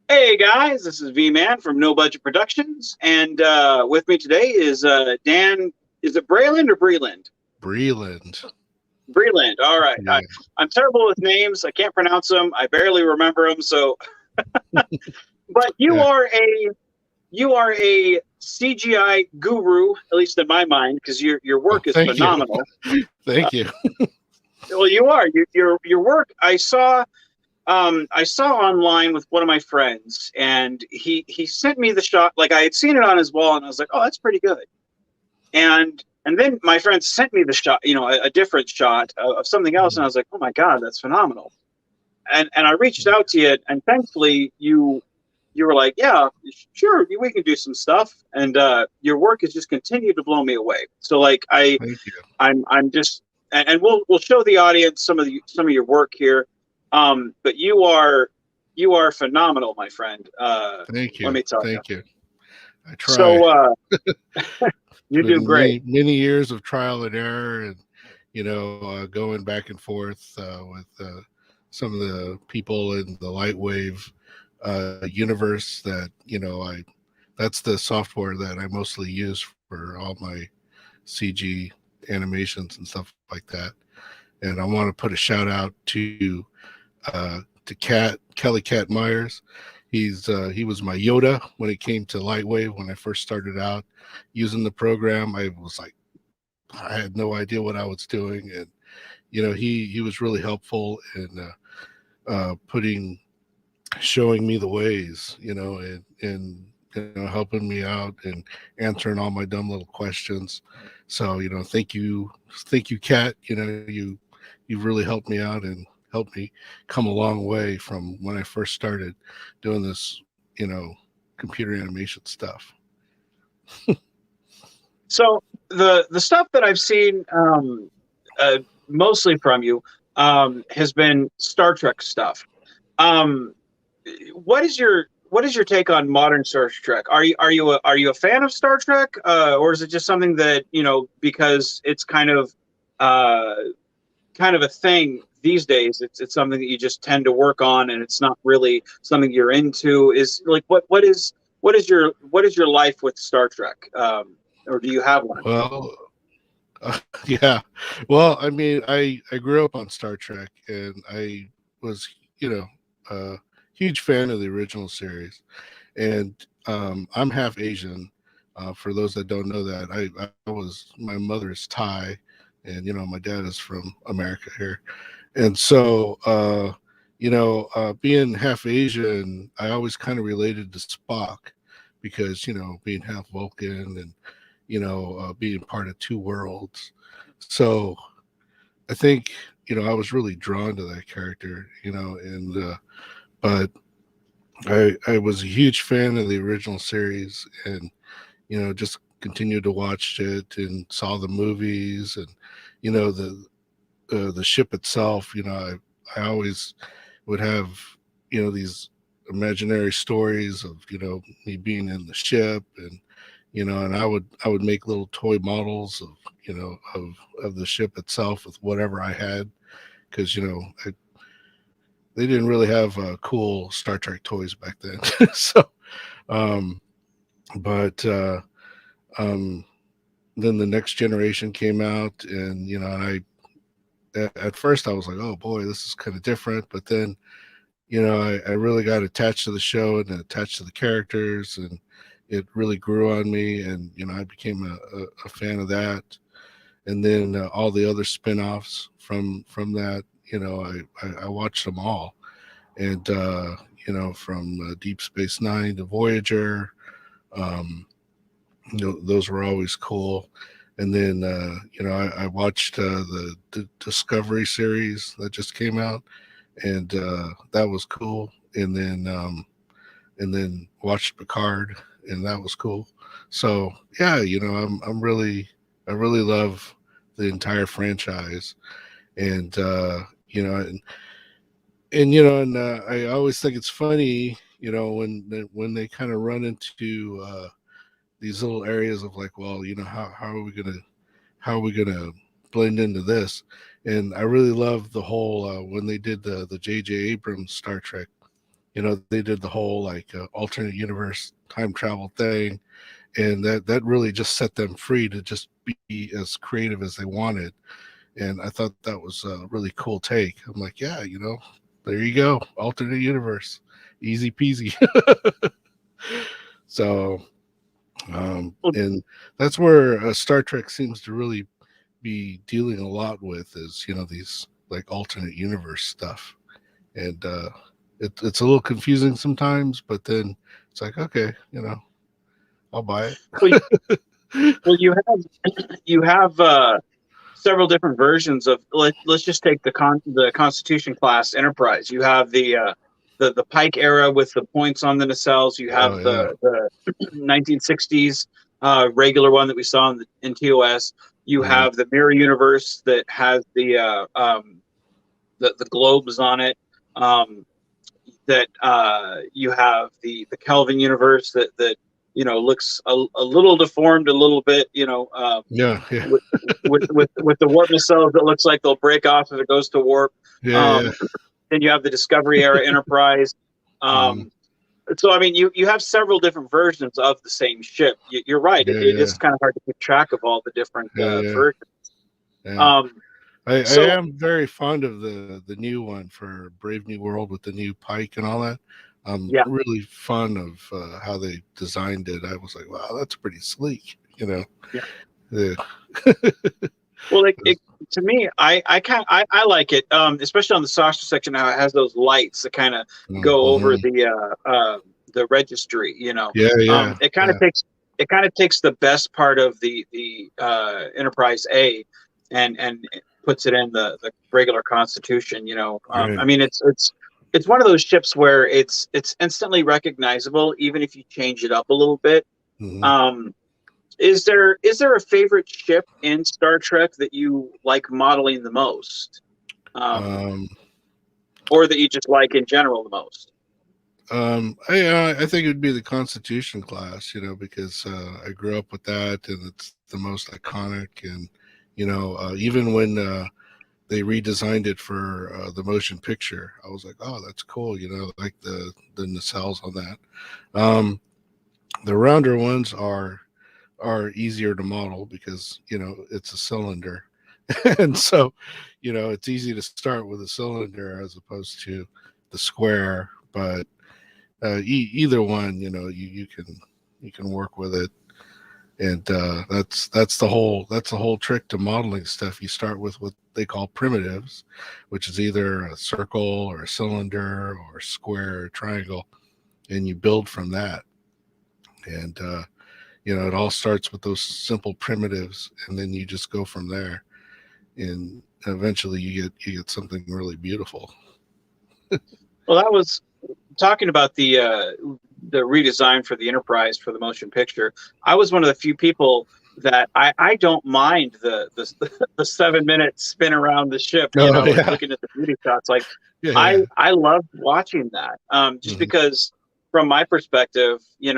Hey guys, this is V Man from No Budget Productions, and with me today is Dan. Is it Breland or Breland? Breland. Breland. All right. Yeah. I'm terrible with names. I can't pronounce them. I barely remember them. So, but Yeah. you are a CGI guru, at least in my mind, because your Oh, work is thank you. phenomenal. Uh, Thank you. well, you are. Your work. I saw online with one of my friends, and he sent me the shot. Like I had seen it on his wall, and I was like, "Oh, that's pretty good." And then my friend sent me the shot, a different shot of something else, and I was like, "Oh my god, that's phenomenal!" And I reached out to you, and thankfully you were like, "Yeah, sure, we can do some stuff." And your work has just continued to blow me away. So like Thank you. I'm just and we'll show the audience some of your work here. But you are phenomenal, my friend. Thank Let you. me tell you. Thank you. I try. So It's you do been great. many years of trial and error, and going back and forth with some of the people in the Lightwave universe. That that's the software that I mostly use for all my CG animations and stuff like that. And I want to put a shout out to Kelly Cat Myers. He was my Yoda when it came to Lightwave. When I first started out using the program, I was like, I had no idea what I was doing, and he was really helpful in putting showing me the ways, and helping me out and answering all my dumb little questions. So thank you, Kat. You've really helped me out and helped me come a long way from when I first started doing this, computer animation stuff. So the stuff that I've seen uh, mostly from you has been Star Trek stuff. Um, what is your take on modern Star Trek? Are you a fan of Star Trek, or is it just something that because it's uh, kind of a thing these days? It's something that you just tend to work on, and it's not really something you're into. Is like what is your life with Star Trek, or do you have one? Well, yeah. Well, I mean, I grew up on Star Trek, and I was, you know, a huge fan of the original series. And I'm half Asian. For those that don't know that, my mother's Thai, and my dad is from America here. And so, being half Asian, I always kind of related to Spock because being half Vulcan and being part of two worlds. So I think I was really drawn to that character, and but I was a huge fan of the original series, and just continued to watch it and saw the movies, and the ship itself. I always would have these imaginary stories of me being in the ship, and I would make little toy models of of the ship itself with whatever I had, because they didn't really have cool Star Trek toys back then. So um but um then the next generation came out, and and at first I was like, oh boy, this is kind of different. But then I really got attached to the show and attached to the characters, and it really grew on me, and I became a fan of that. And then all the other spin-offs from that, I watched them all. And from Deep Space Nine to Voyager, um those were always cool. And then I watched the Discovery series that just came out, and that was cool. And then watched Picard, and that was cool. So yeah, I really love the entire franchise. And I always think it's funny, when they kind of run into these little areas of like, well, how are we gonna blend into this? And I really love the whole when they did the J.J. Abrams Star Trek. they did the whole like alternate universe time travel thing, and that really just set them free to just be as creative as they wanted. And I thought that was a really cool take. I'm like, yeah, there you go, alternate universe, easy peasy. So, and that's where Star Trek seems to really be dealing a lot with, is these like alternate universe stuff, and it's a little confusing sometimes, but then it's like, okay, I'll buy Well, it. well, you have several different versions of. Let's just take the Constitution class Enterprise. You have the Pike era with the points on the nacelles. You Oh have yeah. the 1960s regular one that we saw in TOS. You Mhm. have the Mirror Universe that has the globes on it. That you have the Kelvin universe that looks a little deformed a little bit, Yeah, yeah, with, with the warp nacelles that looks like they'll break off if it goes to warp. yeah, yeah. um then you have the Discovery era Enterprise. Mhm. So I mean, you have several different versions of the same ship. You're right, Yeah, it yeah, is kind of hard to keep track of all the different yeah, yeah, versions. yeah. um I so am very fond of the new one for Brave New World with the new Pike and all that. I'm yeah. really fond of how they designed it. I was like, wow, that's pretty sleek. Yeah. Well, to me, I like it, especially on the saucer section. How it has those lights that kind of go over Mhm. the registry. Yeah, yeah, yeah. It kind of takes the best part of the Enterprise A, and it puts it in the regular Constitution. I Right. mean, it's one of those ships where it's instantly recognizable, even if you change it up a little bit. Hmm. Um, is there a favorite ship in Star Trek that you like modeling the most, Um, or that you just like in general the most? I think it would be the Constitution class, because I grew up with that, and it's the most iconic. And even when they redesigned it for the motion picture, I was like, oh, that's cool. Like the nacelles on that. Um, the rounder ones are easier to model because it's a cylinder, and so it's easy to start with a cylinder as opposed to the square. But either one, you can work with it, and that's the whole trick to modeling stuff. You start with what they call primitives, which is either a circle or a cylinder or a square or triangle, and you build from that. And it all starts with those simple primitives, and then you just go from there, and eventually you get something really beautiful. Well, that was talking about the redesign for the Enterprise for the motion picture. I was one of the few people that I don't mind the 7 minute spin around the ship, Oh and yeah, looking at the beauty shots. Like yeah, I yeah. I love watching that, just Hmm. because from my perspective, we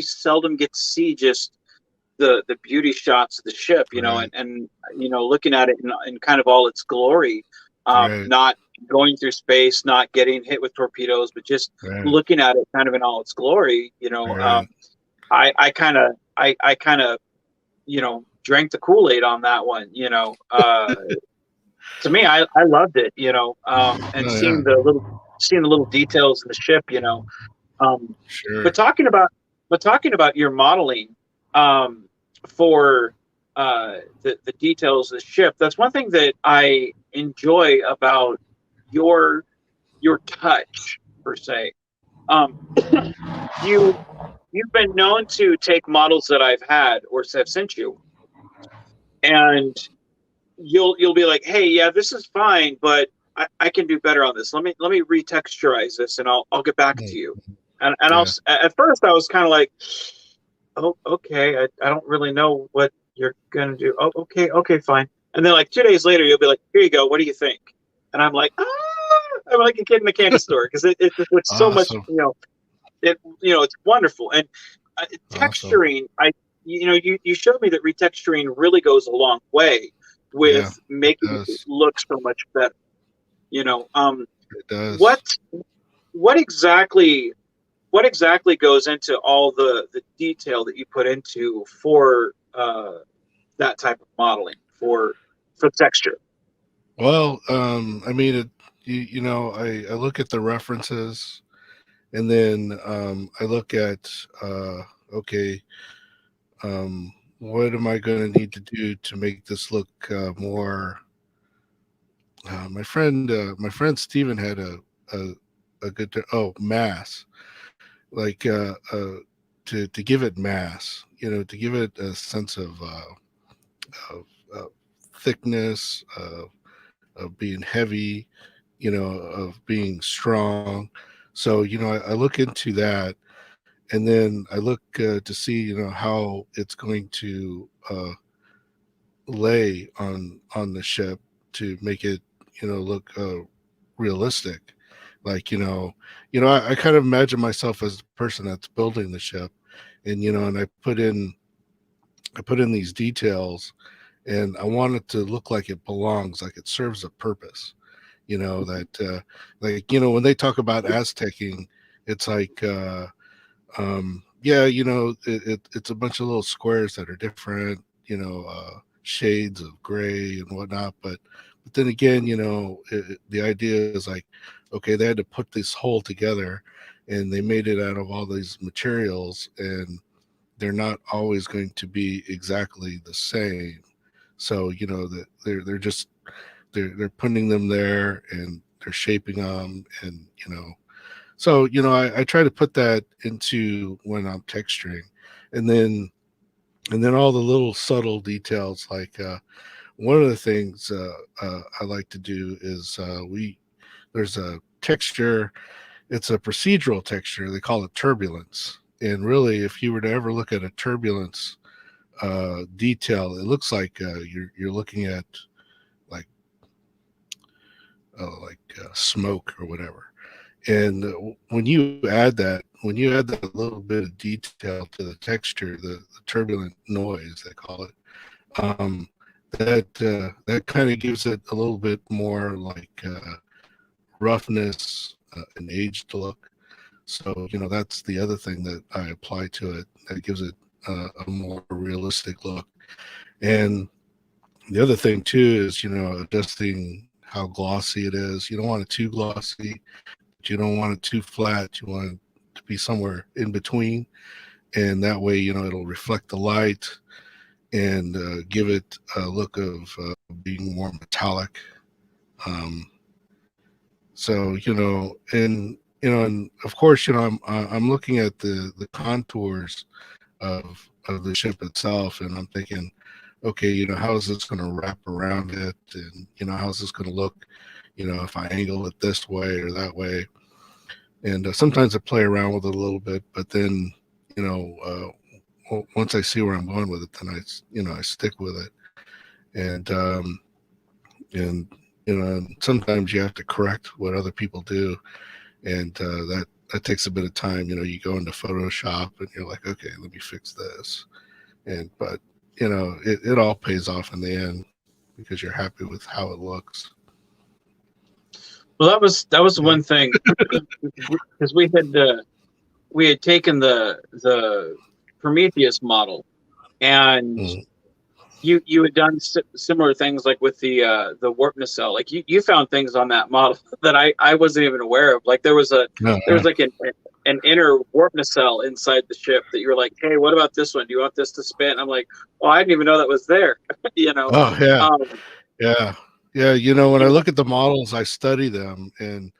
seldom get to see just the beauty shots of the ship, Right, and looking at it in kind of all its glory, right, not going through space, not getting hit with torpedoes, but just right, looking at it kind of in all its glory. right. I kind of drank the Kool-Aid on that one. To me, I loved it. And Oh yeah, seeing the little details in the ship. Um, but sure. talking about your modeling, um, for the details of the ship, that's one thing that I enjoy about your your touch per se. Um, you you've been known to take models that I've had or have sent you, and you'll be like, hey, yeah, this is fine, but I can do better on this. Let me retexturize this, and I'll get back Mm. to you. And Yeah. at first I was kind of like, oh, okay, I don't really know what you're gonna do. Oh, okay, okay, fine. And then like 2 days later, you'll be like, here you go. What do you think? And I'm like, I'm like a kid in the candy store, because it just looks so much, Awesome, it's wonderful. And awesome. texturing, you showed me that retexturing really goes a long way Yeah, with it making it does. look so much better. it does. what what exactly what exactly goes into all the detail that you put into for that type of modeling for texture? Well, I mean, I look at the references, and then I look at okay, what am I going to need to do to make this look more? My friend Steven had a, a good mass, like to give it mass, to give it a sense of thickness, of being heavy, of being strong. So I look into that, and then I look to see how it's going to lay on the ship to make it look realistic. Like I kind of imagine myself as the person that's building the ship, and and I put in these details, and I want it to look like it belongs, like it serves a purpose. That like when they talk about Aztecing, it's like yeah, it's a bunch of little squares that are different, shades of gray and whatnot. But then again, the idea is like, okay, they had to put this whole together, and they made it out of all these materials, and they're not always going to be exactly the same. So that they're just they're putting them there, and they're shaping them, and so I try to put that into when I'm texturing, and then all the little subtle details. Like one of the things I like to do is we there's a texture. It's a procedural texture. They call it turbulence. And really, if you were to ever look at a turbulence detail, it looks like you're looking at like smoke or whatever. And when you add that little bit of detail to the texture, the turbulent noise they call it, um, that kind of gives it a little bit more like roughness, an aged look. So that's the other thing that I apply to it that gives it a more realistic look. And the other thing too is adjusting how glossy it is. You don't want it too glossy, but you don't want it too flat. You want it to be somewhere in between, and that way it'll reflect the light and give it a look of being more metallic. Um, so and of course I'm looking at the contours of the ship itself, and I'm thinking, okay, how is this going to wrap around it, and how's this going to look, if I angle it this way or that way. And sometimes I play around with it a little bit, but then once I see where I'm going with it, then I stick with it. And and and sometimes you have to correct what other people do, and that takes a bit of time. You go into Photoshop, and you're like, okay, let me fix this. And but it all pays off in the end because you're happy with how it looks. Well, that was Yeah. one thing because we had taken the Prometheus model, and Mm. you had done similar things like with the warp nacelle. Like you found things on that model that I wasn't even aware of. Like No, there was like an inner warp nacelle inside the ship that you were like, hey, what about this one? Do you want this to spin? I'm like, well, I didn't even know that was there. you know, oh yeah, um, yeah, yeah. When I and look at the models, I study them, and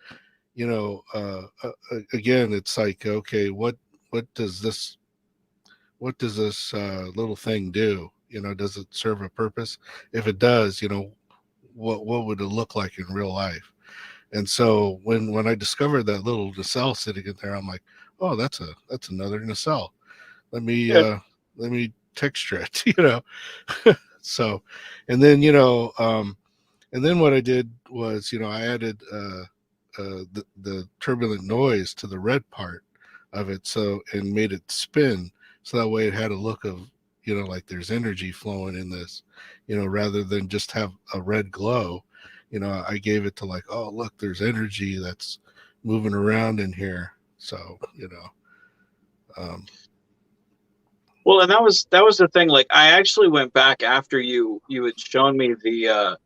again, it's like, okay, what does this what does this little thing do? Does it serve a purpose? If it does, what would it look like in real life? And so when I discovered that little nacelle sitting in there, I'm like, oh, that's another nacelle. Let me yeah, let me texture it, So, and then and then what I did was, I added the turbulent noise to the red part of it, so and made it spin, so that way it had a look of like there's energy flowing in this, rather than just have a red glow. I gave it to like, oh look, there's energy that's moving around in here. So um, Well, and that was the thing. Like, I actually went back after you had shown me the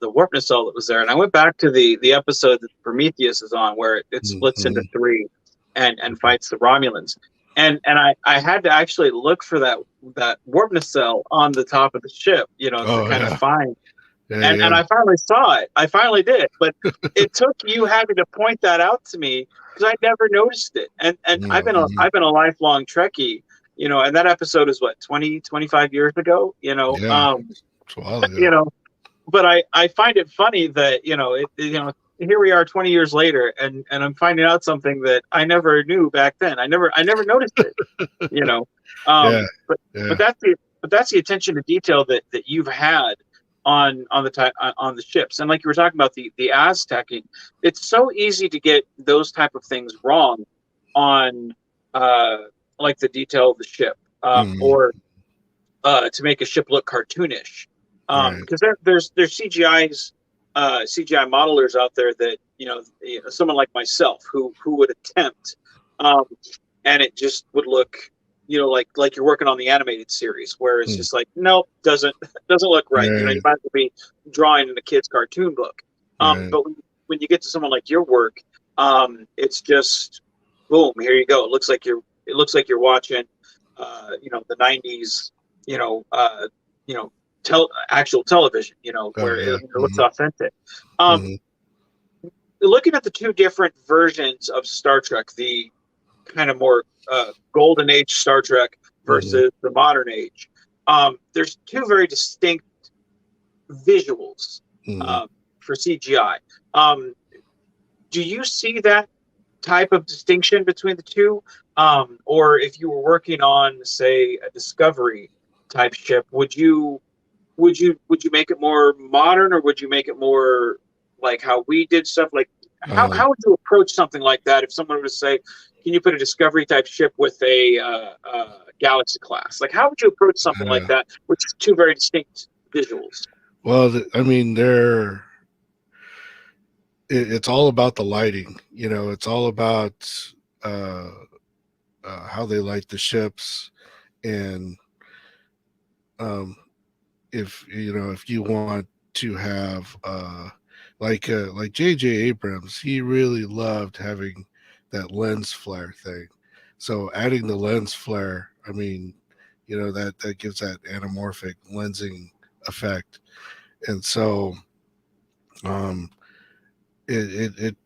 warp nacelle that was there, and I went back to the episode that Prometheus is on, where it splits into mhm, three and fights the Romulans. And I had to actually look for that warp nacelle on the top of the ship, to oh kind of yeah, find. yeah, And yeah, I finally saw it. I finally did. But it took you having to point that out to me because I never noticed it. And I've been a mhm, I've been a lifelong Trekkie, and that episode is what, 20, 25 years ago, yeah. It's a while you ago. know, but I find it funny that, here we are 20 years later, and I'm finding out something that I never knew back then. I never noticed it, you know. Yeah, But yeah, that's the attention to detail that you've had on the ships, and like you were talking about the Aztecing, it's so easy to get those type of things wrong on, uh, like the detail of the ship, mhm, or to make a ship look cartoonish, right, because there's CGI modelers out there that, someone like myself who would attempt, um, and it just would look, like you're working on the animated series, where it's mm, just like, nope, doesn't look right. You right, might as well be drawing in a kid's cartoon book. right, But when you get to someone like your work, it's just boom, here you go. It looks like you're watching, the '90s, you know, uh, you know, actual television, oh where yeah, it looks authentic. Um, mhm, Looking at the two different versions of Star Trek, the kind of more golden age Star Trek mhm, versus the modern age, there's two very distinct visuals, mhm. um, for CGI. Um, do you see that type of distinction between the two? Or if you were working on, say, a Discovery type ship, would you make it more modern, or would you make it more like how we did stuff? Like, how Um, how would you approach something like that if someone were to say, "Can you put a Discovery type ship with a Galaxy class?" Like, how would you approach something like yeah. that, which is two very distinct visuals? Well, I mean, it's all about the lighting. It's all about uh, how they light the ships, and um, if you want to have like J.J. Abrams, he really loved having that lens flare thing. So adding the lens flare, I mean, that gives that anamorphic lensing effect, and so um, it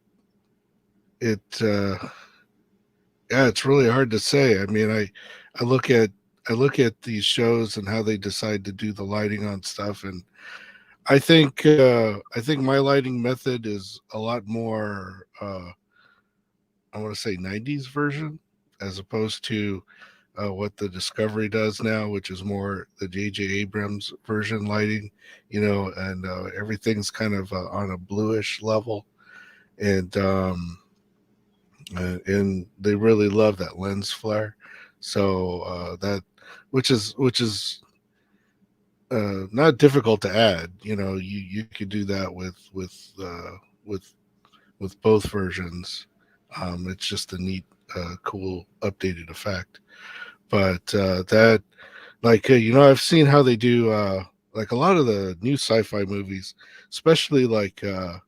it yeah, it's really hard to say. I mean, I look at I look at these shows and how they decide to do the lighting on stuff, and I think my lighting method is a lot more I want to say '90s version, as opposed to what the Discovery does now, which is more the J.J. Abrams version lighting. And everything's kind of on a bluish level, and and they really love that lens flare. So that which is not difficult to add. You could do that with with both versions. It's just a neat, cool, updated effect. But that, like, I've seen how they do, like a lot of the new sci-fi movies, especially like, uh,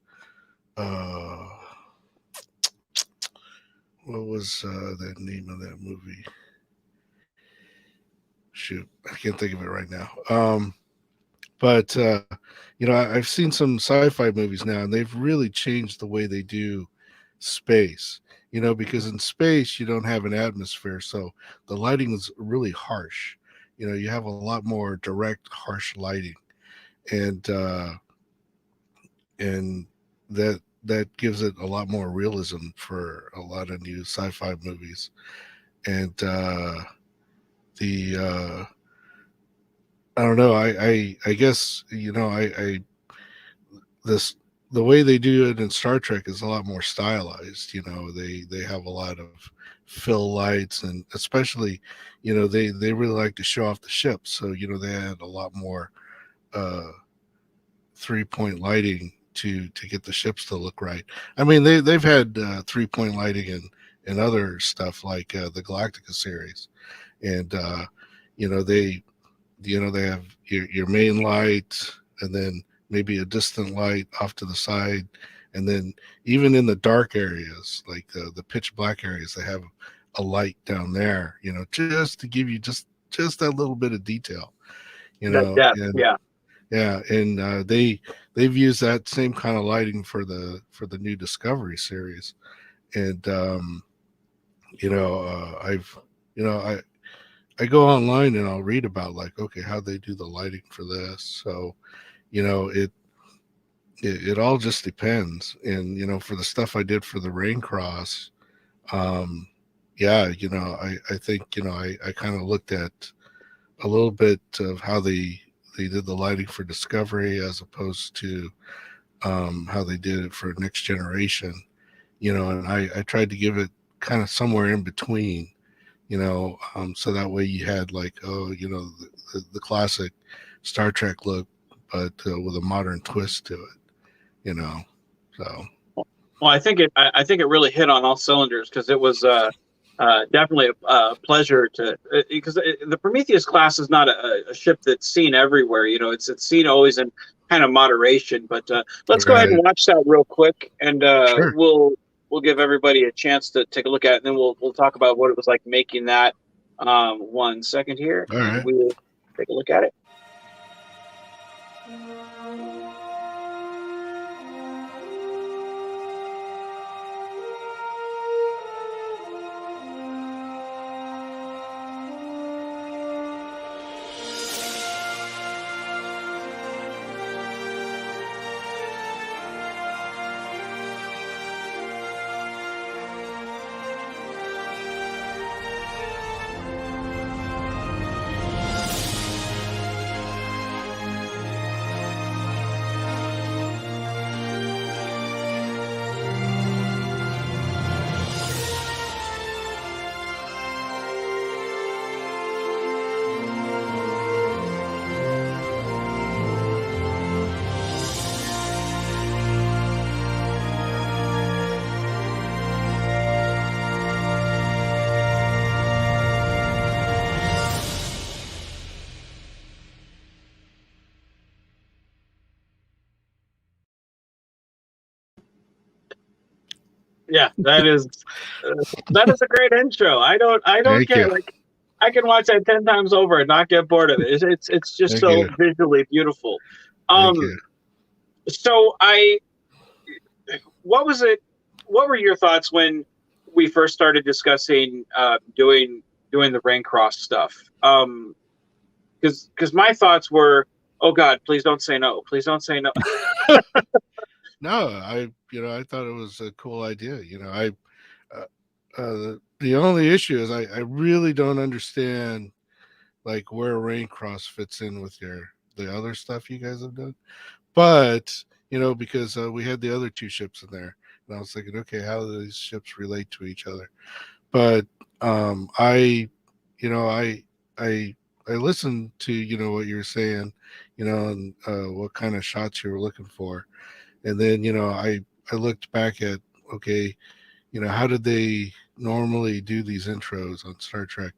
what was the name of that movie? Shoot, I can't think of it right now. But I've seen some sci-fi movies now, and they've really changed the way they do space. Because in space you don't have an atmosphere, so the lighting is really harsh. You have a lot more direct, harsh lighting, and and that gives it a lot more realism for a lot of new sci-fi movies. And the I don't know. I guess this the way they do it in Star Trek is a lot more stylized. They have a lot of fill lights, and especially, they really like to show off the ship. So they had a lot more uh, 3-point lighting to get the ships to look right. I mean, they've had 3-point lighting and other stuff like the Galactica series, and you know they have your main light, and then maybe a distant light off to the side, and then even in the dark areas, like the pitch black areas, they have a light down there, just to give you just that little bit of detail, That depth, and yeah. yeah, and they've used that same kind of lighting for the new Discovery series, and I've I go online and I'll read about, like, okay, how they do the lighting for this. So you know it all just depends. And for the stuff I did for the Rain Cross, um yeah, I think I kind of looked at a little bit of how they did the lighting for Discovery as opposed to how they did it for Next Generation, and I tried to give it kind of somewhere in between, so that way you had, like, the classic Star Trek look, but with a modern twist to it, so Well, I think it really hit on all cylinders because it was definitely a pleasure to because the Prometheus class is not a ship that's seen everywhere. It's seen always in kind of moderation. But let's go ahead and right. watch that real quick, and Sure. we'll give everybody a chance to take a look at it, and then we'll talk about what it was like making that. 1 second here, All and right. we'll take a look at it. Yeah, that is a great intro. I don't Thank care. you. Like, I can watch that 10 times over and not get bored of it. It's just Thank you. so visually beautiful. Thank Um, you. so what was it? What were your thoughts when we first started discussing doing the rain cross stuff? Because my thoughts were, oh God, please don't say no. Please don't say no. No, I thought it was a cool idea. Uh, the only issue is I really don't understand, like, where Rain Cross fits in with the other stuff you guys have done. But because we had the other two ships in there, and I was thinking, okay, how do these ships relate to each other? But I, I, I, I listened to what you were saying, and what kind of shots you were looking for, and then I looked back at, okay, how did they normally do these intros on Star Trek?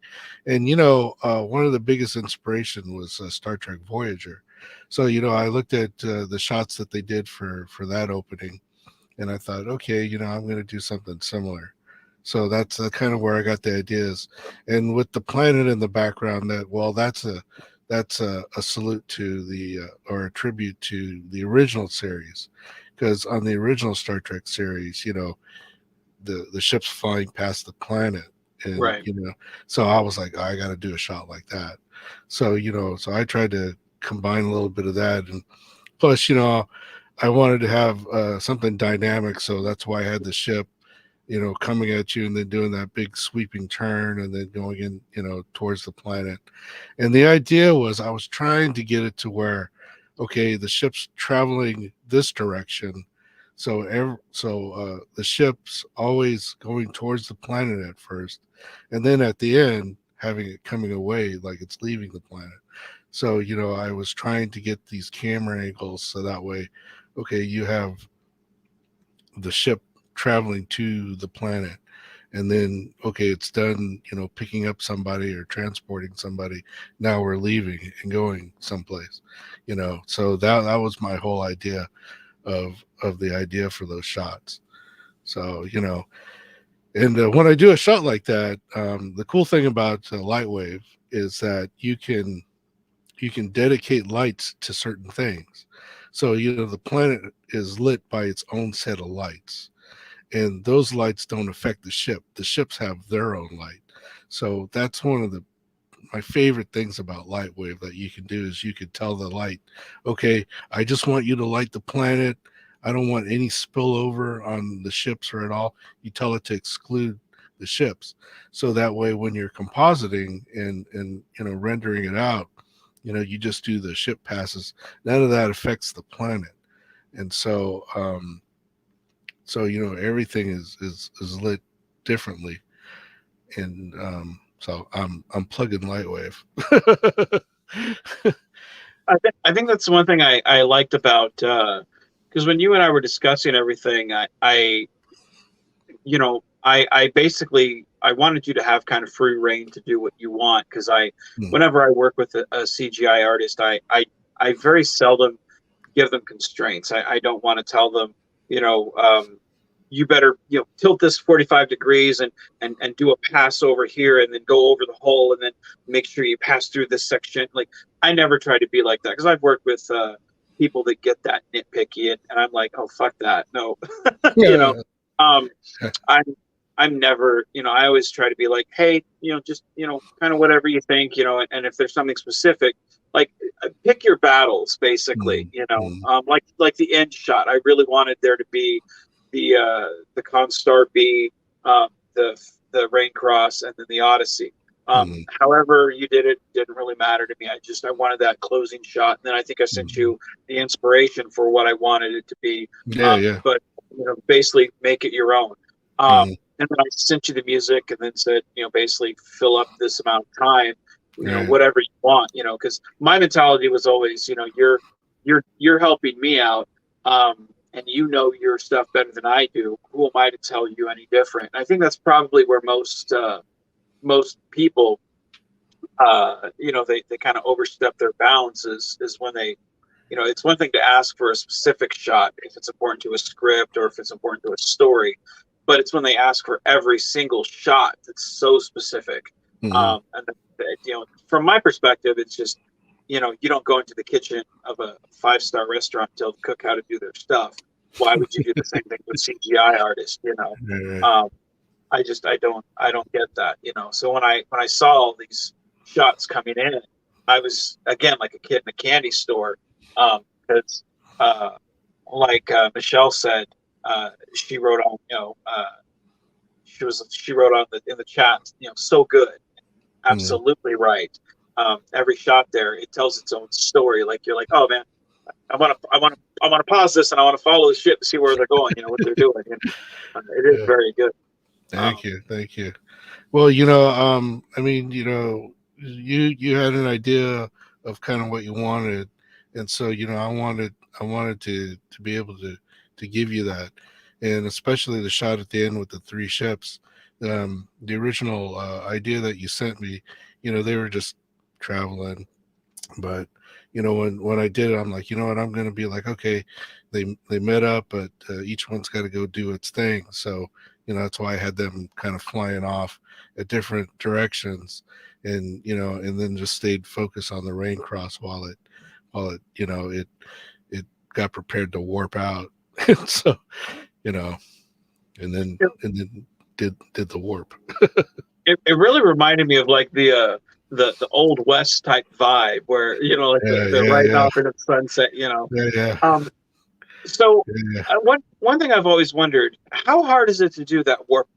And one of the biggest inspiration was Star Trek Voyager. So I looked at the shots that they did for that opening, and I thought, okay, I'm going to do something similar. So that's kind of where I got the ideas. And with the planet in the background, that's a salute to the or a tribute to the original series, because on the original Star Trek series, the ship's flying past the planet, and Right. so I was like, oh, I got to do a shot like that. So so I tried to combine a little bit of that, and plus I wanted to have something dynamic, so that's why I had the ship coming at you and then doing that big sweeping turn and then going in towards the planet. And the idea was, I was trying to get it to where, okay, the ship's traveling this direction, so the ship's always going towards the planet at first, and then at the end having it coming away like it's leaving the planet. So I was trying to get these camera angles so that way okay, you have the ship traveling to the planet, and then okay, it's done, picking up somebody or transporting somebody. Now we're leaving and going someplace, so that was my whole idea of the idea for those shots. So and when I do a shot like that, the cool thing about Lightwave is that you can dedicate lights to certain things. So the planet is lit by its own set of lights, and those lights don't affect the ship. The ships have their own light. So that's one of the my favorite things about Lightwave that you can do is you can tell the light, okay, I just want you to light the planet. I don't want any spillover on the ships or at all. You tell it to exclude the ships. So that way when you're compositing and rendering it out, you just do the ship passes. None of that affects the planet. And so everything is lit differently, and so I'm plugging Lightwave. I think that's one thing I liked about because when you and I were discussing everything, I basically I wanted you to have kind of free reign to do what you want because Hmm. whenever I work with a CGI artist, I very seldom give them constraints. I don't want to tell them, you know, you better tilt this 45 degrees and do a pass over here and then go over the hole and then make sure you pass through this section. Like I never try to be like that because I've worked with people that get that nitpicky and I'm like, oh fuck that, no, you know. Yeah. Um, I'm I'm never, I always try to be like, hey, just, kind of whatever you think, and if there's something specific, like pick your battles, basically, Hmm. Hmm. like the end shot. I really wanted there to be the Constar be the Rain Cross and then the Odyssey. Hmm. However you did it didn't really matter to me. I wanted that closing shot, and then I think I sent Hmm. you the inspiration for what I wanted it to be. Yeah, yeah. But basically make it your own. Hmm. And then I sent you the music and then said, basically fill up this amount of time, Yeah. whatever you want, because my mentality was always, you're helping me out, and you know your stuff better than I do. Who am I to tell you any different? And I think that's probably where most people, they kind of overstep their bounds is when they it's one thing to ask for a specific shot if it's important to a script or if it's important to a story, but it's when they ask for every single shot that's so specific. Hmm. And from my perspective, it's just, you don't go into the kitchen of a five-star restaurant and tell the cook how to do their stuff. Why would you do the same thing with CGI artists? Right. Um, I don't get that. So when I saw all these shots coming in, I was again like a kid in a candy store, because like Michelle said, she wrote on she wrote on in the chat, so good, Hmm. absolutely right. Every shot there, it tells its own story. Like you're like, oh man, I want to pause this and I want to follow the ship to see where they're going, what they're doing. It is Yeah. very good. Um, Thank you. Thank you. Well, I mean, you had an idea of kind of what you wanted, and so I wanted to be able to give you that, and especially the shot at the end with the three ships. The original idea that you sent me, they were just traveling, but when I did it, I'm like, you know what, I'm gonna be like, okay, they met up, but each one's got to go do its thing. So that's why I had them kind of flying off at different directions, and then just stayed focused on the rain cross while it it got prepared to warp out. So you know and then did the warp. it really reminded me of like the old west type vibe where like Yeah, they're yeah, riding yeah, off in the sunset. yeah, yeah, um so yeah. one thing I've always wondered, how hard is it to do that warp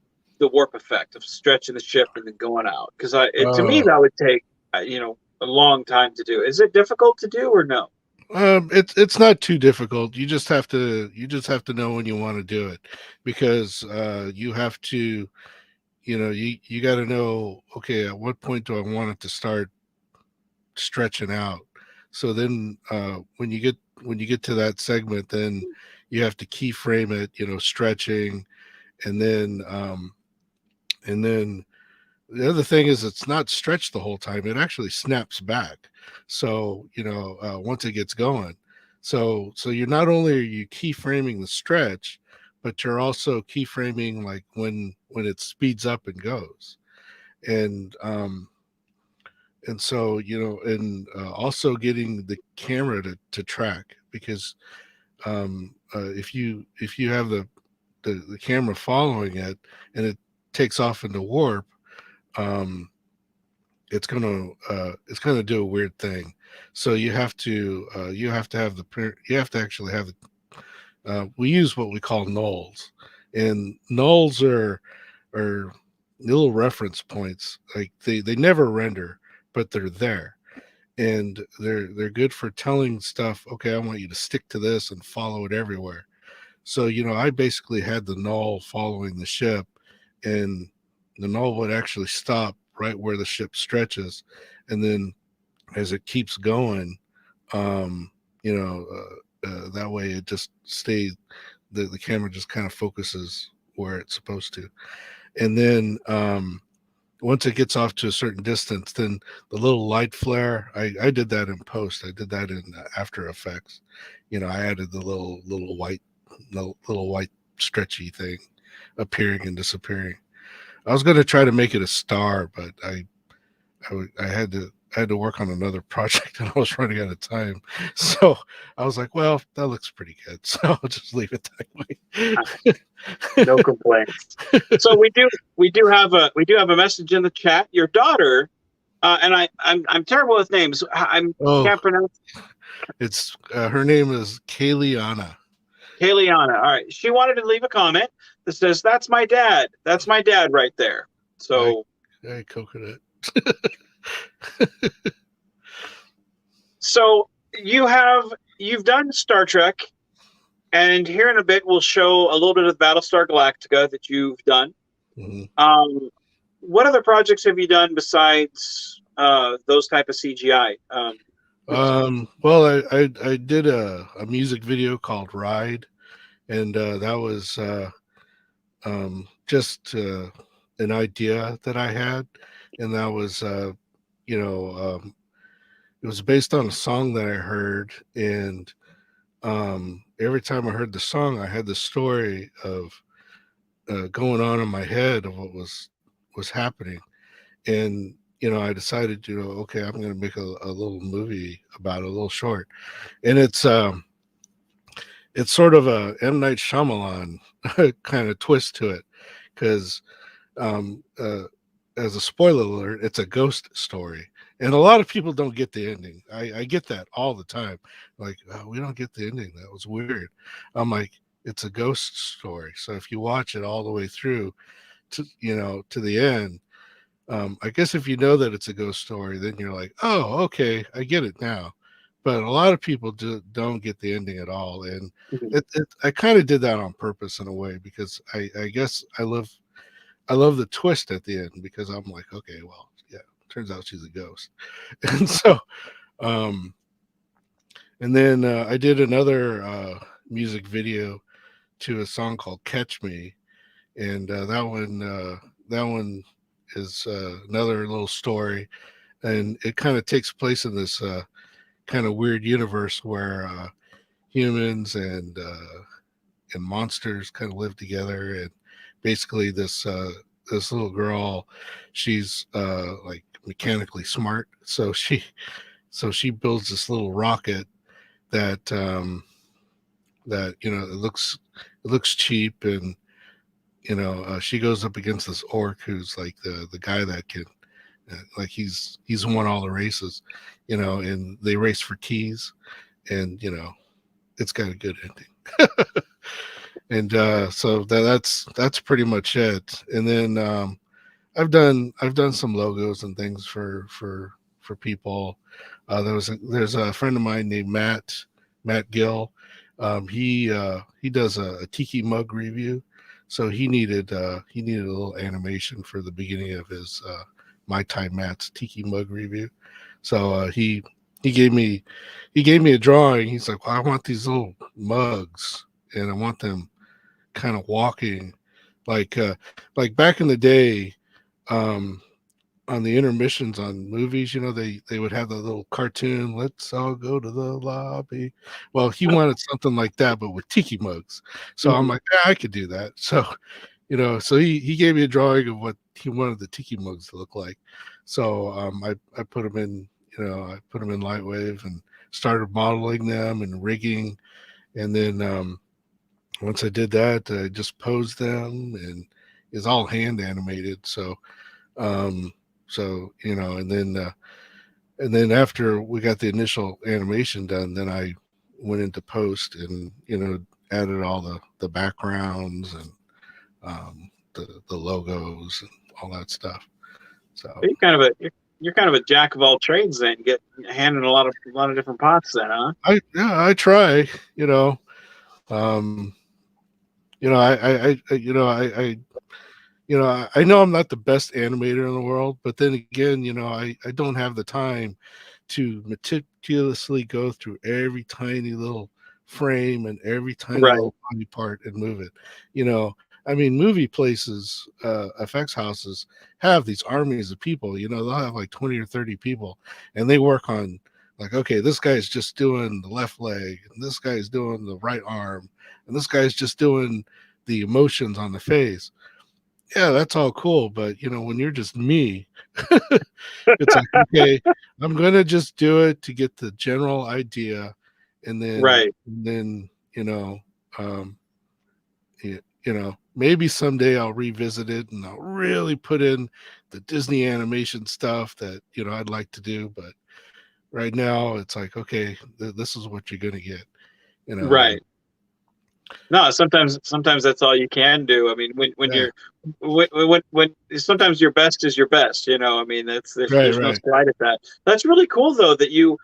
effect of stretching the ship and then going out? Because to me Oh, that would take a long time to do. Is it difficult to do or no? it's not too difficult. You just have to know when you want to do it, because you have to, you got to know, okay, at what point do I want it to start stretching out? So then when you get when you get to that segment, then you have to keyframe it, stretching, and then the other thing is it's not stretched the whole time. It actually snaps back. So, once it gets going. So you're not only are you keyframing the stretch, but you're also keyframing like when it speeds up and goes. And so, also getting the camera to track, because if you have the camera following it and it takes off into warp, um, it's gonna do a weird thing. So you have to have you have to actually have we use what we call nulls, and nulls are little reference points. Like they never render, but they're there, and they're good for telling stuff. Okay, I want you to stick to this and follow it everywhere. So, I basically had the null following the ship, and the null would actually stop right where the ship stretches. And then as it keeps going, um, that way it just stays, the camera just kind of focuses where it's supposed to. And then once it gets off to a certain distance, then the little light flare, I did that in post. I did that in After Effects. I added the little white stretchy thing appearing and disappearing. I was going to try to make it a star, but I had to work on another project and I was running out of time. So I was like, well, that looks pretty good. So I'll just leave it that way. No complaints. So we do have a message in the chat. Your daughter, and I'm terrible with names. I Oh, can't pronounce it's her name is Kayliana. Kayliana. All right, she wanted to leave a comment that says, "That's my dad. That's my dad right there." So I coconut. so you've done Star Trek, and here in a bit we'll show a little bit of Battlestar Galactica that you've done. Mm-hmm. What other projects have you done besides those type of CGI? Well, I did a music video called Ride, and that was just an idea that I had, and that was you know it was based on a song that I heard, and every time I heard the song, I had the story of going on in my head of what was happening, and I decided, okay, I'm going to make a little movie about it, a little short, and it's sort of a M. Night Shyamalan kind of twist to it, because um, uh, as a spoiler alert, it's a ghost story, and a lot of people don't get the ending. I get that all the time, like, oh, we don't get the ending. That was weird. I'm like, it's a ghost story, so if you watch it all the way through to the end, I guess if you know that it's a ghost story, then you're like, oh, okay, I get it now. But a lot of people don't get the ending at all, and I kind of did that on purpose in a way, because I guess I love the twist at the end, because I'm like, okay, well, yeah, turns out she's a ghost, and so um, and then I did another music video to a song called "Catch Me," and that one is another little story, and it kind of takes place in this kind of weird universe where humans and monsters kind of live together, and basically this little girl, she's like mechanically smart, so she builds this little rocket that it looks cheap, and she goes up against this orc who's like the guy that can like he's won all the races, and they race for keys, and it's got a good ending. And so that's pretty much it. And then I've done some logos and things for people. There's a friend of mine named Matt Gill. He does a tiki mug review, so he needed a little animation for the beginning of his My Time Matt's tiki mug review. So he gave me he gave me a drawing. He's like, well, I want these little mugs, and I want them kind of walking like like back in the day, um on the intermissions on movies, they would have the little cartoon, let's all go to the lobby. Well, he wanted something like that, but with tiki mugs. So I'm Mhm. like, yeah, I could do that. So, so he gave me a drawing of what he wanted the tiki mugs to look like. So I put them in, I put them in Lightwave and started modeling them and rigging. And then once I did that, I just posed them, and it's all hand animated. Um, and then after we got the initial animation done, then I went into post and added all the backgrounds and the logos and all that stuff. So You're kind of a jack of all trades then, get handing a lot of different pots then, huh? I try, you know, um, I know I'm not the best animator in the world, but then again, I don't have the time to meticulously go through every tiny little frame and every tiny Right, little body part and move it. I mean, movie places, effects houses have these armies of people. They'll have like 20 or 30 people, and they work on like, okay, this guy's just doing the left leg, and this guy's doing the right arm, and this guy's just doing the emotions on the face. Yeah, that's all cool, but when you're just me, it's like, okay, I'm gonna just do it to get the general idea, and then right, and then um, maybe someday I'll revisit it and I'll really put in the Disney animation stuff that I'd like to do, but right now it's like, okay, this is what you're gonna get, and right. No, sometimes that's all you can do. I mean, when yeah, you're when sometimes your best is your best. I mean, right, there's no right, slide at that. That's really cool though that you've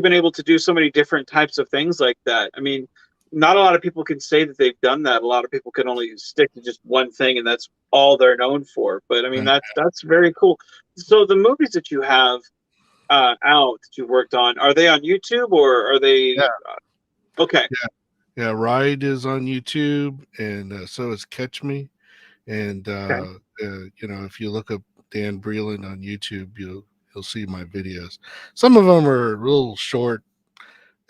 been able to do so many different types of things like that. I mean, not a lot of people can say that they've done that. A lot of people can only stick to just one thing, and that's all they're known for. But I mean, right, that's very cool. So the movies that you have out that you've worked on, are they on YouTube or are yeah, they okay? yeah, yeah. Ride is on YouTube, and so is Catch Me. And Okay. if you look up Dan Breland on YouTube, you'll see my videos. Some of them are real short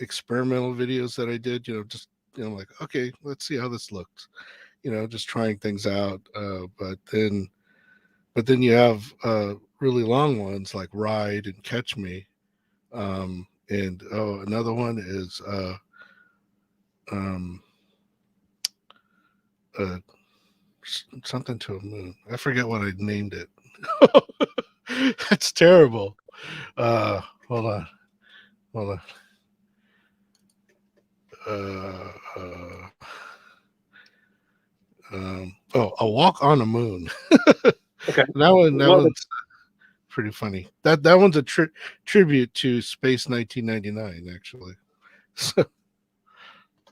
experimental videos that I did. Just like, okay, let's see how this looks. Just trying things out. But then you have really long ones like Ride and Catch Me. And another one is um, uh, something to a moon. I forget what I named it. That's terrible. Uh, hold on, hold on. Uh, uh, A walk on the moon. Okay. That What one's pretty funny. That one's a tribute to Space 1999, actually. So,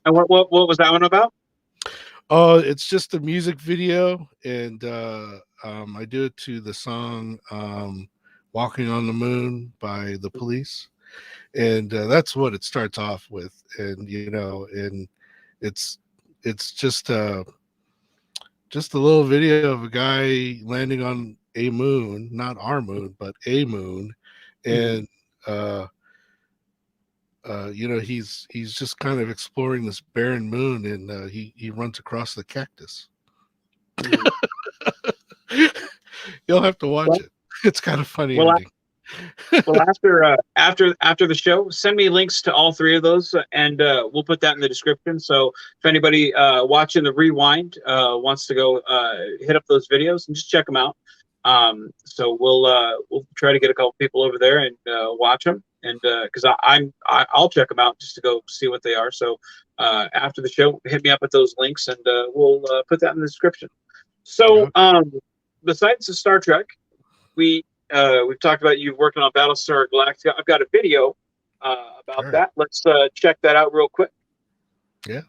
and what was that one about? it's just a music video, and I do it to the song "Walking on the Moon" by the Police, and that's what it starts off with. And and it's it's just a little video of a guy landing on a moon, not our moon, but a moon, Mhm, and he's just kind of exploring this barren moon, and he runs across the cactus. mhm. You'll have to watch Well, it. It's kind of funny well, ending. well, after the show, send me links to all three of those, and we'll put that in the description. So if anybody watching the rewind wants to go hit up those videos and just check them out. So we'll try to get a couple people over there and watch them, and because I'll check them out just to go see what they are. So after the show, hit me up at those links, and we'll put that in the description. So Yeah, besides the Star Trek, we we've talked about you working on Battlestar Galactica. I've got a video about sure. that. Let's check that out real quick. Yeah.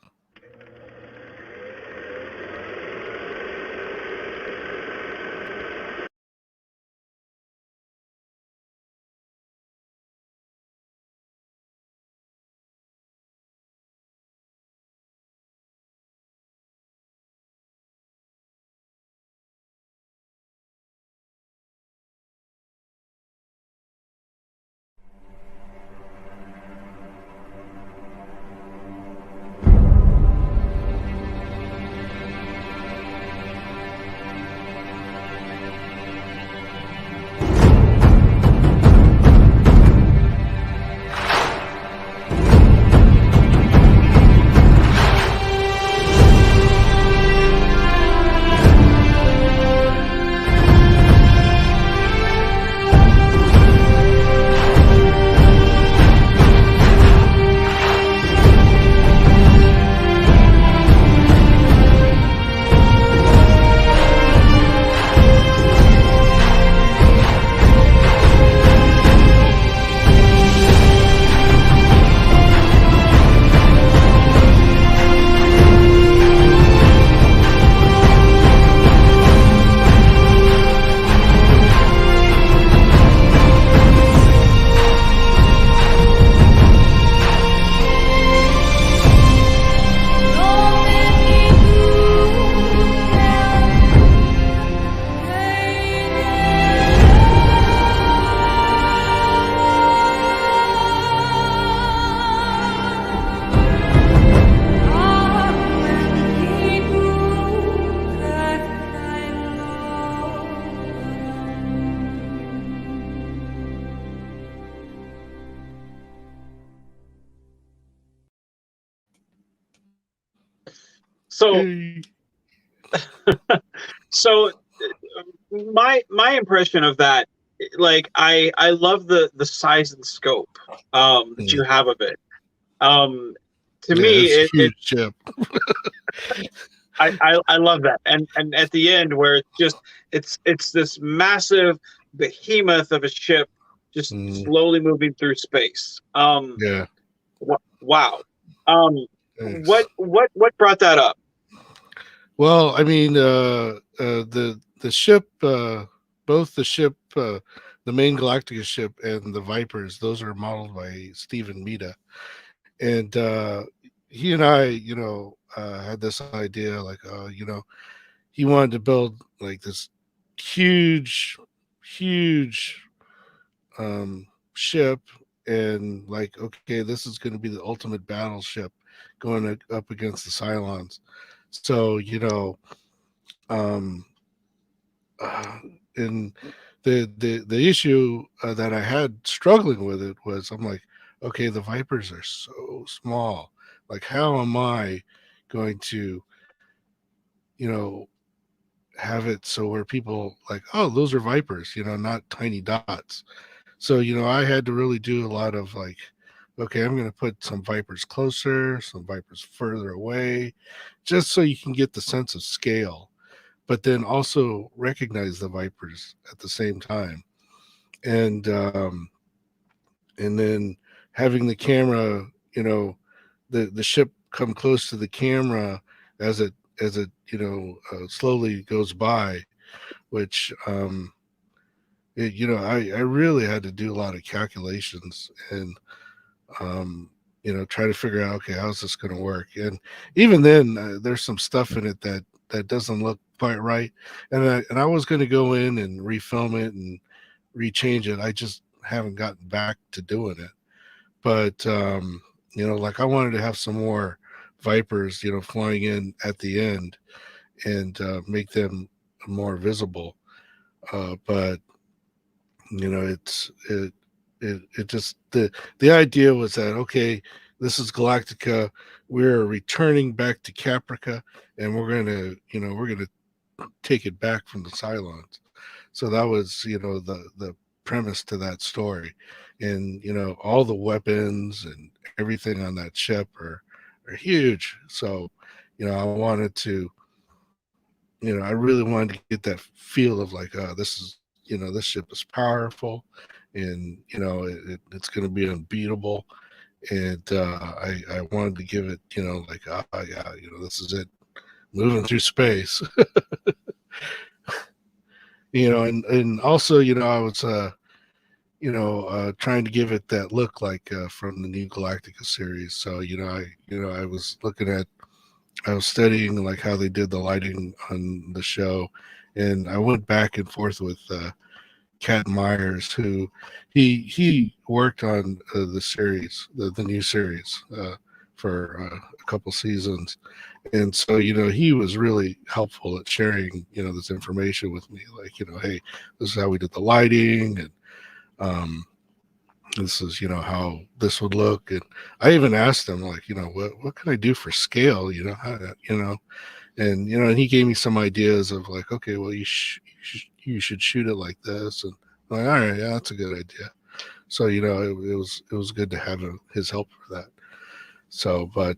So so my impression of that, like I love the size and scope that you have of it. Um, to Yeah, me, it's a it huge ship. I love that, and at the end where it's this massive behemoth of a ship just Mm, slowly moving through space. yeah, Wow. Um, thanks. what brought that up? Well, I mean, the ship, both the ship, the main Galactica ship, and the Vipers, those are modeled by Stephen Mita, and he and I, had this idea, like, he wanted to build like this huge, huge ship, and like, okay, this is going to be the ultimate battleship going up against the Cylons. So, um, uh, and the issue that I had struggling with it was, I'm like, okay, the Vipers are so small. Like, how am I going to, you know, have it so where people like, oh, those are Vipers, not tiny dots. So, I had to really do a lot of like, okay, I'm going to put some Vipers closer, some Vipers further away, just so you can get the sense of scale, but then also recognize the Vipers at the same time. And then having the camera, the ship come close to the camera as it slowly goes by, which I really had to do a lot of calculations, and try to figure out, okay, how's this going to work. And even then, there's some stuff in it that doesn't look quite right, and I was going to go in and refilm it and rechange it. I just haven't gotten back to doing it. But like, I wanted to have some more Vipers, flying in at the end, and make them more visible. But it just, the idea was that, okay, this is Galactica, we're returning back to Caprica, and we're gonna take it back from the Cylons. So that was, the premise to that story. And all the weapons and everything on that ship are huge. So I wanted to, I really wanted to get that feel of like, this is, this ship is powerful, and it's going to be unbeatable. And I wanted to give it, like, yeah, this is it, moving through space. And also, I was trying to give it that look like, from the new Galactica series. So I was looking at, I was studying like how they did the lighting on the show, and I went back and forth with Cat Myers, who he worked on the series, the new series, for a couple seasons. And so he was really helpful at sharing this information with me, like, hey, this is how we did the lighting, and um, this is how this would look. And I even asked him, like, what can I do for scale, how, and and he gave me some ideas of like, okay, well, you should shoot it like this. And I'm like, all right, yeah, that's a good idea. So it was good to have his help for that. So, but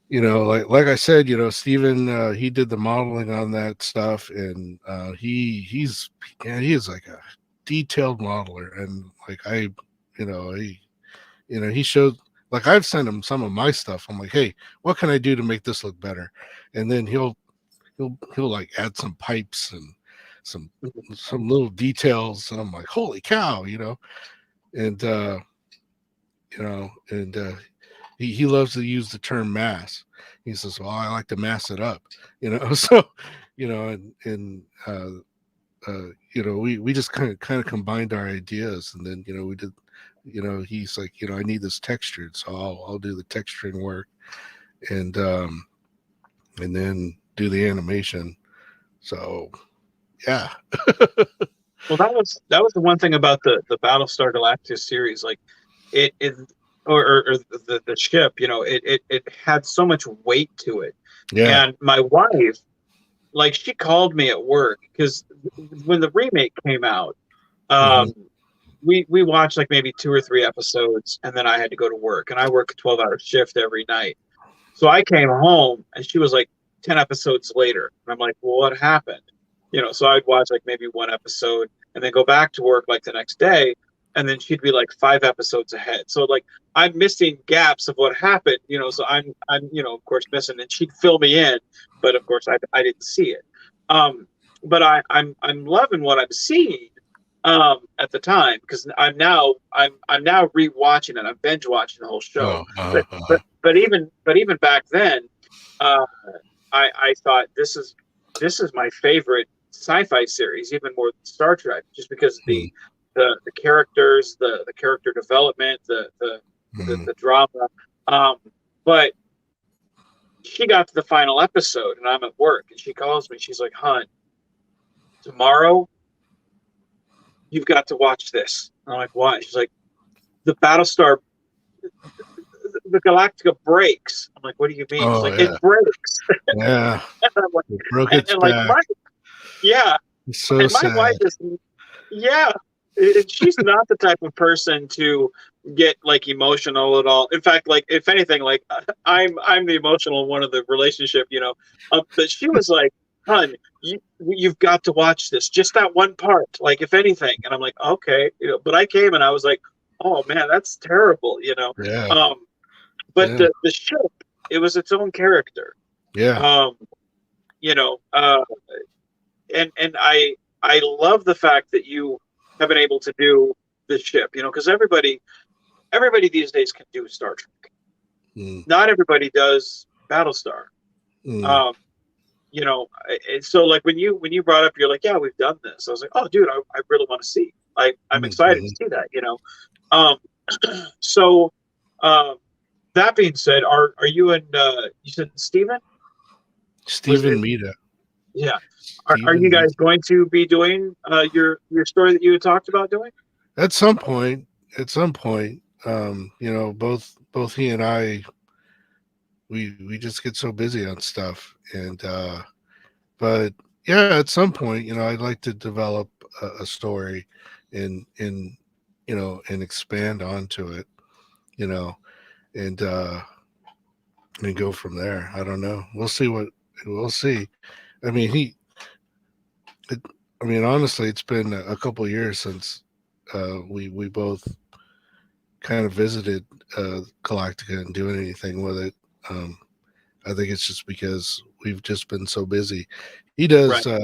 like I said, Steven, he did the modeling on that stuff, and he is like a detailed modeler. And like, he showed, like, I've sent him some of my stuff. I'm like, hey, what can I do to make this look better? And then he'll like add some pipes and some some little details, and I'm like, holy cow, and and he loves to use the term mass. He says, well, I like to mass it up, so we just kind of combined our ideas, and then we did, he's like, I need this textured, so I'll do the texturing work, and then do the animation. So yeah. Well, that was the one thing about the Battlestar Galactica series. Like it or the ship, you know, it had so much weight to it. Yeah. And my wife, like, she called me at work because when the remake came out, Hmm. um, we watched like maybe 2 or 3 episodes, and then I had to go to work, and I work a 12-hour shift every night. So I came home, and she was like 10 episodes later, and I'm like, well, what happened? You know, so I'd watch like maybe one episode, and then go back to work like the next day, and then she'd be like 5 episodes ahead. So like I'm missing gaps of what happened, you know. So I'm you know, of course, missing, and she'd fill me in, but of course I didn't see it. Um, but I'm loving what I'm seeing at the time, because I'm now rewatching it. I'm binge watching the whole show. Oh, But even back then, uh, I thought this is my favorite sci-fi series, even more than Star Trek, just because the characters, the character development, the drama. Um, but she got to the final episode, and I'm at work, and she calls me. She's like, "Hun, tomorrow you've got to watch this." And I'm like, "Why?" She's like, "The Battlestar, the Galactica breaks." I'm like, "What do you mean?" She's oh like, "It yeah, breaks." yeah. And I'm like, It broke and, its and like back. my yeah, It's so and my wife sad. is yeah, she's not the type of person to get like emotional at all. In fact, like if anything, like I'm the emotional one of the relationship, you know. But she was like, "Hun, you've got to watch this, just that one part, like if anything." And I'm like, "Okay," you know. But I came and I was like, "Oh man, that's terrible," you know. Yeah, Um, but yeah, the ship, it was its own character. yeah. Um, you know, and I love the fact that you have been able to do the ship, you know, because everybody these days can do Star Trek. Mm, Not everybody does Battlestar. mm, Um, you know, so like when you brought up, you're like, yeah, we've done this. I was like, oh, dude, I really want to see. I'm mm, excited to mhm. see that. You know, um, so um, that being said, are you and you said Steven? Was it? Stephen Mita. Yeah. Are you Stephen guys Mita. going to be doing your story that you had talked about doing? At some point, you know, both he and I, we just get so busy on stuff, and but yeah, at some point, you know, I'd like to develop a story, and you know, and expand onto it, you know, and go from there. I don't know. We'll see. I mean, it, I mean, honestly, it's been a couple years since we both kind of visited Galactica and doing anything with it. Um, I think it's just because we've just been so busy. He does, Right.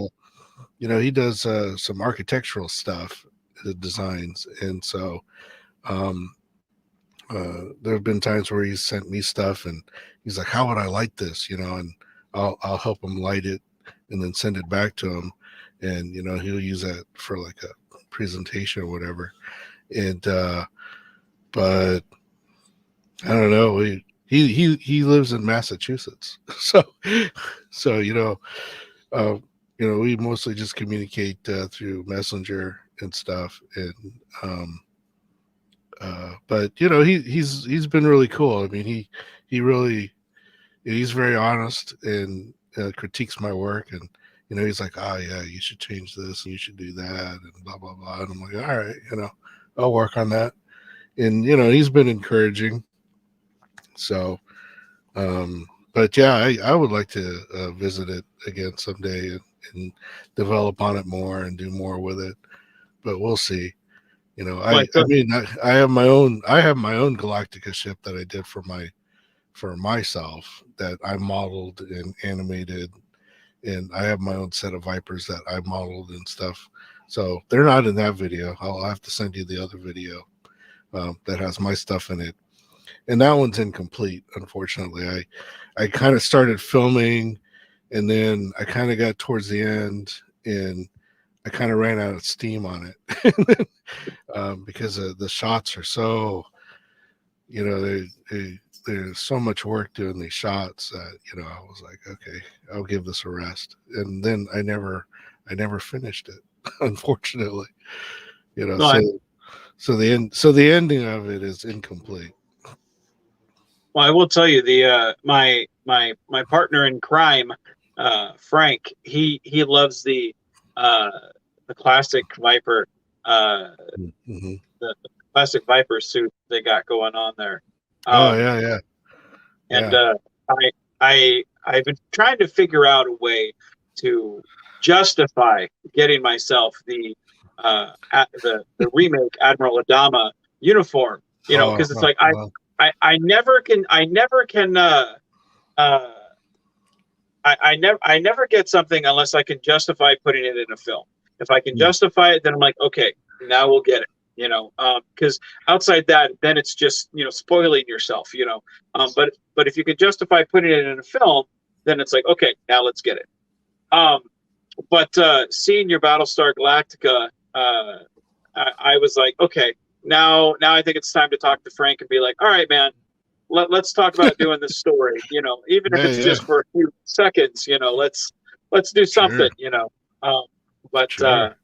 you know, he does some architectural stuff, designs, and so um, there have been times where he's sent me stuff, and he's like, "How would I light this?" You know, and I'll help him light it, and then send it back to him, and you know, he'll use that for like a presentation or whatever. And but I don't know. He lives in Massachusetts, so you uh, you know, we mostly just communicate through Messenger and stuff, and but you know, he's been really cool. I mean, he really he's very honest and critiques my work, and you know, he's like, "Oh yeah, you should change this, and you should do that," and blah blah blah. And I'm like, "All right, you know, I'll work on that." And you know, he's been encouraging. So, but yeah, I would like to visit it again someday, and develop on it more and do more with it. But we'll see. You know, Well, I mean, I have my own Galactica ship that I did for myself that I modeled and animated, and I have my own set of Vipers that I modeled and stuff. So they're not in that video. I'll have to send you the other video that has my stuff in it, and that one's incomplete, unfortunately. I kind of started filming, and then I kind of got towards the end, and I kind of ran out of steam on it. Because the shots are so, you know, there's so much work doing these shots that, you know, I was like, okay, I'll give this a rest. And then I never finished it, unfortunately. You know, no, so the ending of it is incomplete. Well, I will tell you my partner in crime, Frank. He loves uh, the classic Viper, uh, Hmm. the classic Viper suit they got going on there. Oh Um, yeah, yeah, and yeah. I've been trying to figure out a way to justify getting myself the remake Admiral Adama uniform. You know, Oh, because it's oh, like oh. I never can uh I never get something unless I can justify putting it in a film. If I can Mm, justify it, then I'm like, okay, now we'll get it. You know, because outside that, then it's just spoiling yourself. But if you can justify putting it in a film, then it's like, okay, now let's get it. Um, but seeing your Battlestar Galactica, I was like, okay, now I think it's time to talk to Frank and be like, all right, man, let's talk about doing this story. Even if yeah, it's yeah. just for a few seconds. Let's do something. Sure, Um, but sure.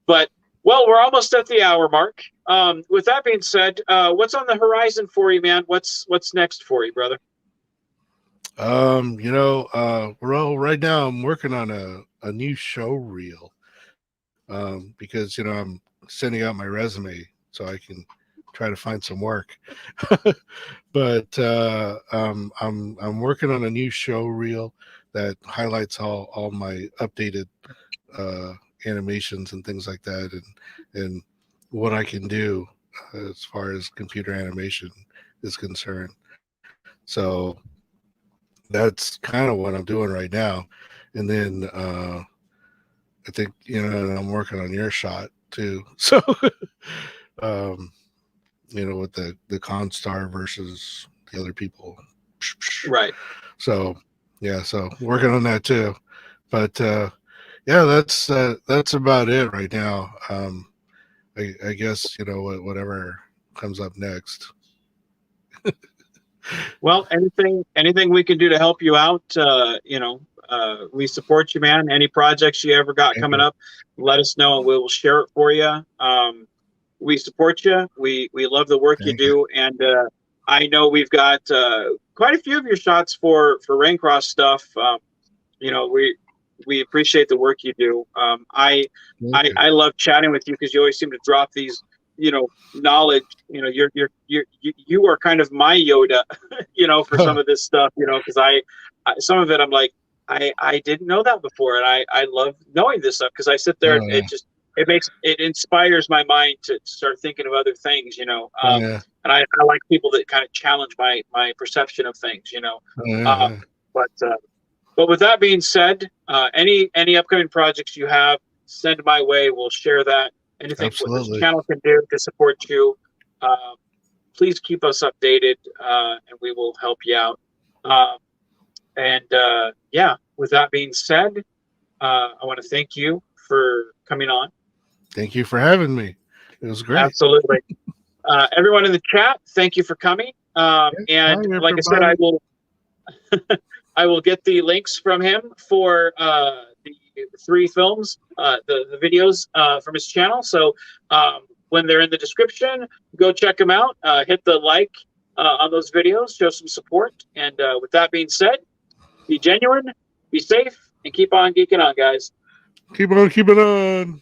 but well, we're almost at the hour mark. With that being said, what's on the horizon for you, man? What's next for you, brother? Well, right now I'm working on a new show reel. Because I'm sending out my resume so I can try to find some work. But I'm working on a new show reel that highlights all my updated uh, animations and things like that, and what I can do as far as computer animation is concerned. So that's kind of what I'm doing right now. And then I think I'm working on your shot too. So um, with the Constar versus the other people. Right. So yeah, so working on that too. But yeah, that's about it right now. I guess whatever comes up next. Well, anything we can do to help you out, we support you, man. Any projects you ever got Thank coming you. up, let us know and we will share it for you. We support you. We love the work you Thank you. do, and I know we've got quite a few of your shots for Raincross stuff. We appreciate the work you do. Thank you. I love chatting with you because you always seem to drop these knowledge. You are kind of my Yoda, for some of this stuff. Because I some of it I'm like I didn't know that before, and I love knowing this stuff because I sit there and Oh it inspires my mind to start thinking of other things. yeah. And I like people that kind of challenge my perception of things. Um, Yeah. but with that being said, any upcoming projects you have, send my way. We'll share that. Anything what this Absolutely. channel can do to support you, please keep us updated, and we will help you out. Um, and yeah, with that being said, I want to thank you for coming on. Thank you for having me. It was great. Absolutely. Everyone in the chat, thank you for coming. Yeah. And Hi like I said, everybody. I will get the links from him for the three films, the videos from his channel. So when they're in the description, go check them out. Hit the like on those videos, show some support. And with that being said, be genuine, be safe, and keep on geeking on, guys. Keep on keeping on.